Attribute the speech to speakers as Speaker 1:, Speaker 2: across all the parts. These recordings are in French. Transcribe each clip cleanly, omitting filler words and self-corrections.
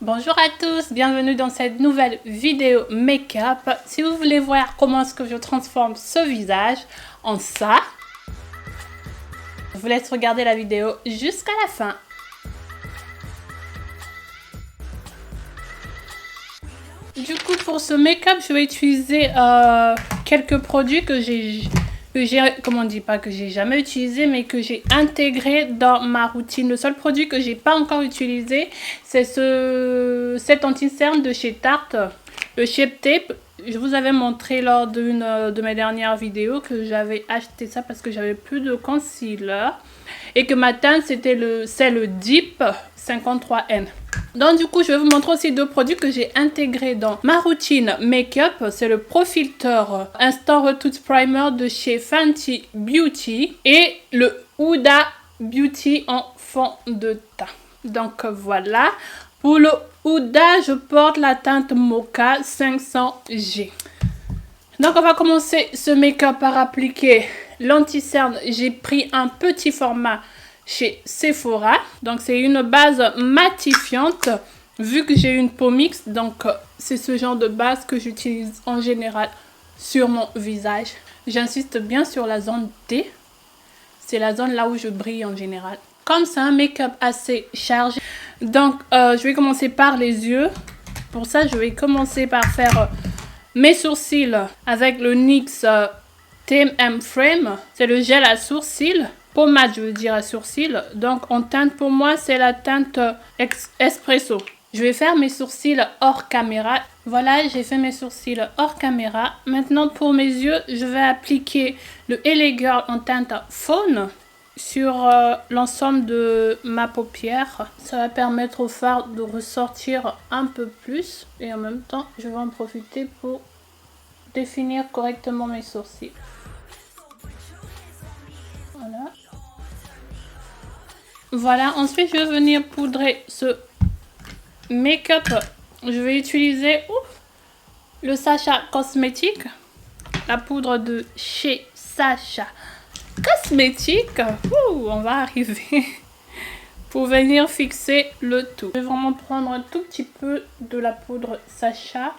Speaker 1: Bonjour à tous, bienvenue dans cette nouvelle vidéo make-up. Si vous voulez voir comment est-ce que je transforme ce visage en ça, je vous laisse regarder la vidéo jusqu'à la fin. Du coup, pour ce make-up, je vais utiliser quelques produits que j'ai jamais utilisé, mais que j'ai intégré dans ma routine. Le seul produit que j'ai pas encore utilisé, c'est cet anti-cerne de chez Tarte, le Shape Tape. Je vous avais montré lors d'une de mes dernières vidéos que j'avais acheté ça parce que j'avais plus de concealer et que ma teinte c'est le Deep 53N. Donc du coup, je vais vous montrer aussi deux produits que j'ai intégrés dans ma routine make-up. C'est le Pro Filter Instant Retouche Primer de chez Fenty Beauty et le Huda Beauty en fond de teint. Donc voilà. Pour le Huda, je porte la teinte Mocha 500G. Donc on va commencer ce make-up par appliquer l'anti-cerne. J'ai pris un petit format chez Sephora. Donc c'est une base matifiante vu que j'ai une peau mixte. Donc c'est ce genre de base que j'utilise en général sur mon visage. J'insiste bien sur la zone T. C'est la zone là où je brille en général. Comme c'est un make-up assez chargé. Donc je vais commencer par les yeux. Pour ça je vais commencer par faire mes sourcils avec le NYX TM Frame. C'est le gel à sourcils. Pommade, je veux dire à sourcils. Donc en teinte pour moi c'est la teinte Espresso. Je vais faire mes sourcils hors caméra. Voilà, j'ai fait mes sourcils hors caméra. Maintenant pour mes yeux, je vais appliquer le LA Girl en teinte faune sur l'ensemble de ma paupière. Ça va permettre au fard de ressortir un peu plus. Et en même temps, je vais en profiter pour définir correctement mes sourcils. Voilà. Voilà, ensuite je vais venir poudrer ce make-up. Je vais utiliser le Sacha Cosmétique, la poudre de chez Sacha Cosmétique. On va arriver pour venir fixer le tout. Je vais vraiment prendre un tout petit peu de la poudre Sacha,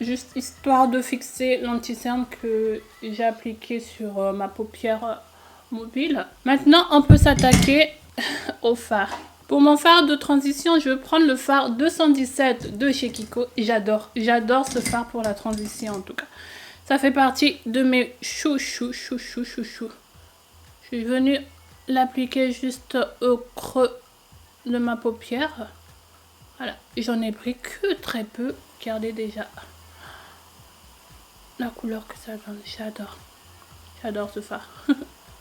Speaker 1: juste histoire de fixer l'anti-cerne que j'ai appliqué sur ma paupière mobile. Maintenant, on peut s'attaquer au fard. Pour mon fard de transition, je vais prendre le fard 217 de chez Kiko. J'adore ce fard pour la transition en tout cas. Ça fait partie de mes chouchous. Je suis venue l'appliquer juste au creux de ma paupière. Voilà, j'en ai pris que très peu. Regardez déjà la couleur que ça donne. J'adore ce fard.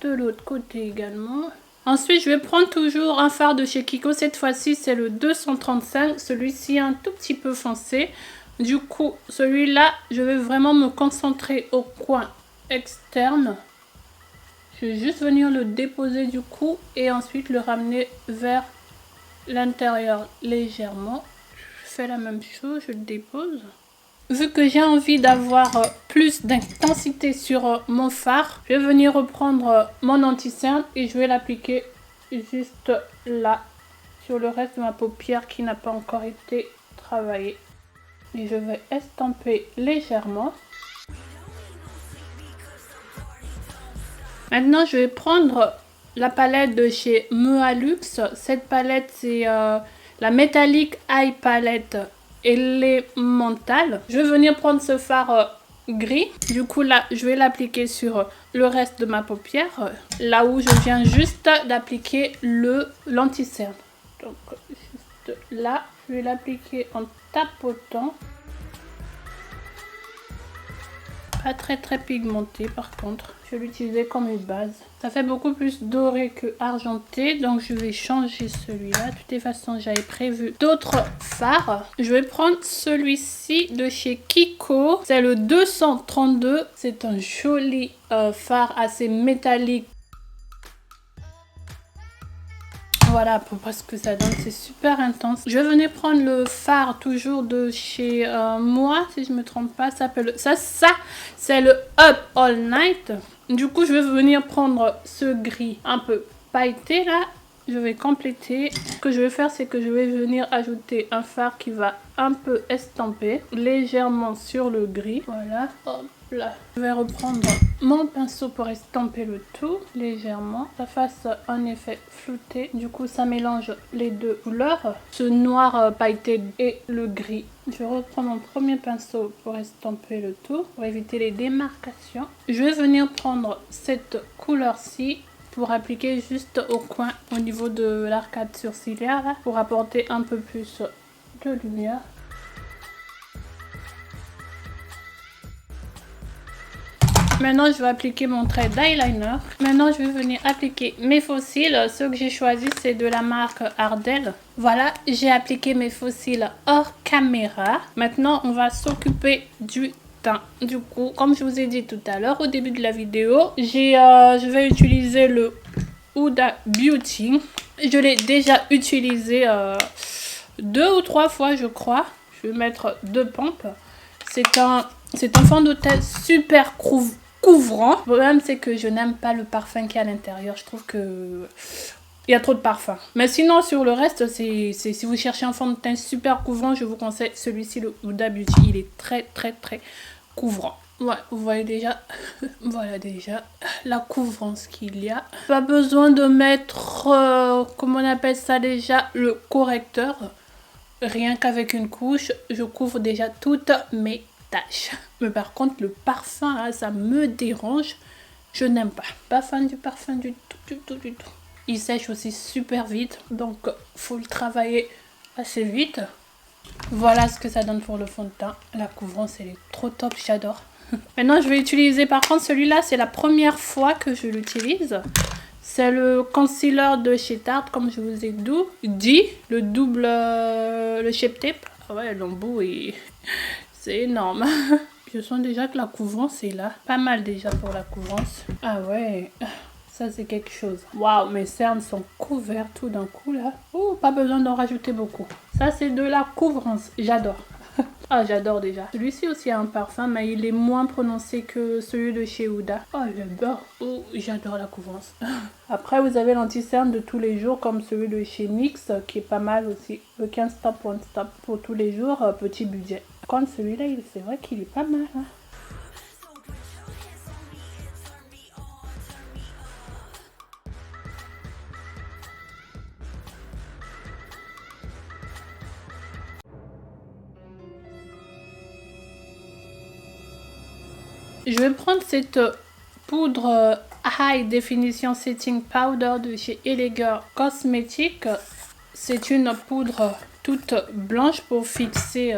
Speaker 1: De l'autre côté également. Ensuite, je vais prendre toujours un fard de chez Kiko. Cette fois-ci, c'est le 235. Celui-ci est un tout petit peu foncé. Du coup, celui-là, je vais vraiment me concentrer au coin externe. Je vais juste venir le déposer du coup et ensuite le ramener vers l'intérieur légèrement. Je fais la même chose, je le dépose. Vu que j'ai envie d'avoir plus d'intensité sur mon fard, je vais venir reprendre mon anti-cerne et je vais l'appliquer juste là, sur le reste de ma paupière qui n'a pas encore été travaillée. Et je vais estomper légèrement. Maintenant, je vais prendre la palette de chez Mealux. Cette palette, c'est la Metallic Eye Palette élémentale. Je vais venir prendre ce fard gris. Du coup là, je vais l'appliquer sur le reste de ma paupière. Là où je viens juste d'appliquer l'anti-cerne. Donc juste là, je vais l'appliquer en tapotant. Pas très pigmenté par contre. Je vais l'utiliser comme une base. Ça fait beaucoup plus doré que argenté. Donc je vais changer celui-là. De toutes les façons, j'avais prévu d'autres fards. Je vais prendre celui-ci de chez Kiko. C'est le 232. C'est un joli fard assez métallique. Voilà à peu près ce que ça donne, c'est super intense. Je vais venir prendre le fard toujours de chez moi, si je me trompe pas, ça c'est le Up All Night. Du coup, je vais venir prendre ce gris un peu pailleté là je vais compléter. Ce que je vais faire, c'est que je vais venir ajouter un fard qui va un peu estamper légèrement sur le gris. Voilà, hop là. Je vais reprendre mon pinceau pour estamper le tout légèrement. Ça fasse un effet flouté. Du coup, ça mélange les deux couleurs, ce noir pailleté et le gris. Je vais reprendre mon premier pinceau pour estamper le tout, pour éviter les démarcations. Je vais venir prendre cette couleur-ci pour appliquer juste au coin, au niveau de l'arcade sourcilière, là, pour apporter un peu plus de lumière. Maintenant, je vais appliquer mon trait d'eyeliner. Maintenant, je vais venir appliquer mes faux cils. Ceux que j'ai choisis, c'est de la marque Ardell. Voilà, j'ai appliqué mes faux cils hors caméra. Maintenant, on va s'occuper du teint. Du coup, comme je vous ai dit tout à l'heure, au début de la vidéo, je vais utiliser le Huda Beauty. Je l'ai déjà utilisé 2 ou 3 fois, je crois. Je vais mettre 2 pompes. C'est un fond de teint super couvrant. Le problème, c'est que je n'aime pas le parfum qui est à l'intérieur. Je trouve que il y a trop de parfum. Mais sinon, sur le reste, si vous cherchez un fond de teint super couvrant, je vous conseille celui-ci, le Huda Beauty. Il est très, très, très couvrant. Ouais, vous voyez déjà, voilà déjà la couvrance qu'il y a. Pas besoin de mettre, comment on appelle ça déjà, le correcteur. Rien qu'avec une couche, je couvre déjà toutes mes tâches. Mais par contre, le parfum, hein, ça me dérange. Je n'aime pas. Pas fan du parfum du tout. Il sèche aussi super vite. Donc, faut le travailler assez vite. Voilà ce que ça donne pour le fond de teint. La couvrance, elle est trop top. J'adore. Maintenant, je vais utiliser, par contre, celui-là, c'est la première fois que je l'utilise. C'est le concealer de chez Tarte, comme je vous ai dit. Le double, le Shape Tape. Ah ouais, l'embout, c'est énorme. Je sens déjà que la couvrance est là. Pas mal déjà pour la couvrance. Ah ouais, ça c'est quelque chose. Waouh, mes cernes sont couverts tout d'un coup là. Oh, pas besoin d'en rajouter beaucoup. Ça c'est de la couvrance, j'adore. Ah, j'adore déjà. Celui-ci aussi a un parfum, mais il est moins prononcé que celui de chez Huda. Oh, j'adore. Oh, j'adore la couvrance. Après, vous avez l'anti-cerne de tous les jours, comme celui de chez NYX, qui est pas mal aussi. Le 15 Stop One Stop pour tous les jours, petit budget. Quand celui-là, c'est vrai qu'il est pas mal. Hein. Je vais prendre cette poudre High Definition Setting Powder de chez Elegant Cosmetics. C'est une poudre toute blanche pour fixer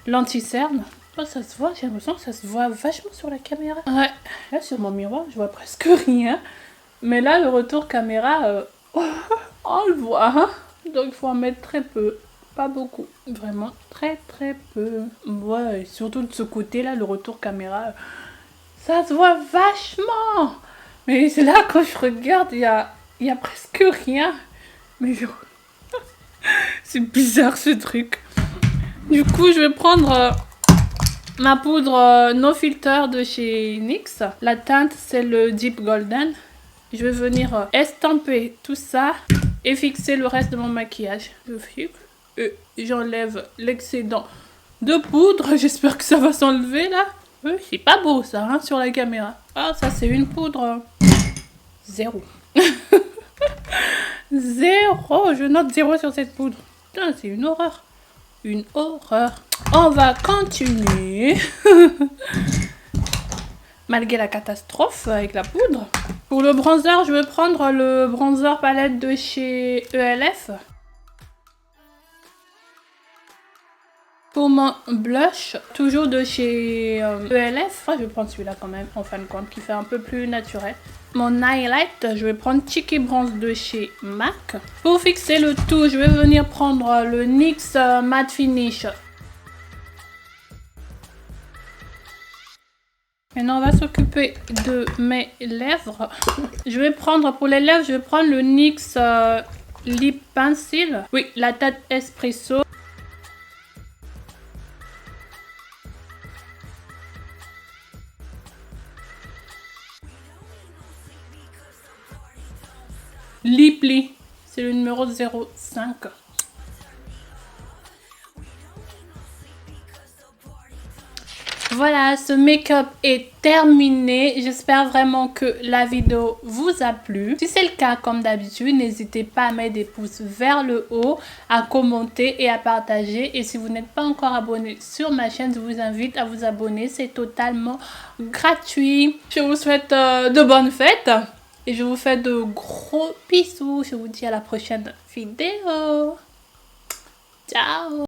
Speaker 1: l'anti-cerne. Oh, ça se voit, j'ai l'impression que ça se voit vachement sur la caméra. Ouais, là sur mon miroir, je vois presque rien. Mais là, le retour caméra, on le voit. Hein. Donc, il faut en mettre très peu. Pas beaucoup. Vraiment très très peu. Ouais, surtout de ce côté-là, le retour caméra, ça se voit vachement. Mais c'est là, quand je regarde, il y a presque rien. Mais je... c'est bizarre ce truc. Du coup, je vais prendre ma poudre No Filter de chez NYX. La teinte, c'est le Deep Golden. Je vais venir estamper tout ça et fixer le reste de mon maquillage. Je fixe et j'enlève l'excédent de poudre. J'espère que ça va s'enlever là. C'est pas beau ça hein, sur la caméra. Ah, ça c'est une poudre 0. 0. Je note 0 sur cette poudre. Putain, c'est une horreur. Une horreur. On va continuer. Malgré la catastrophe avec la poudre. Pour le bronzer, je vais prendre le bronzer palette de chez ELF. Pour mon blush, toujours de chez ELF, je vais prendre celui-là quand même, en fin de compte, qui fait un peu plus naturel. Mon highlight, je vais prendre Cheeky Bronze de chez MAC. Pour fixer le tout, je vais venir prendre le NYX Matte Finish. Maintenant, on va s'occuper de mes lèvres. Je vais prendre, pour les lèvres, je vais prendre le NYX Lip Pencil. Oui, la teinte espresso. Liply. C'est le numéro 05. Voilà, ce make-up est terminé. J'espère vraiment que la vidéo vous a plu. Si c'est le cas, comme d'habitude, n'hésitez pas à mettre des pouces vers le haut, à commenter et à partager. Et si vous n'êtes pas encore abonné sur ma chaîne, je vous invite à vous abonner. C'est totalement gratuit. Je vous souhaite de bonnes fêtes. Et je vous fais de gros bisous. Je vous dis à la prochaine vidéo. Ciao!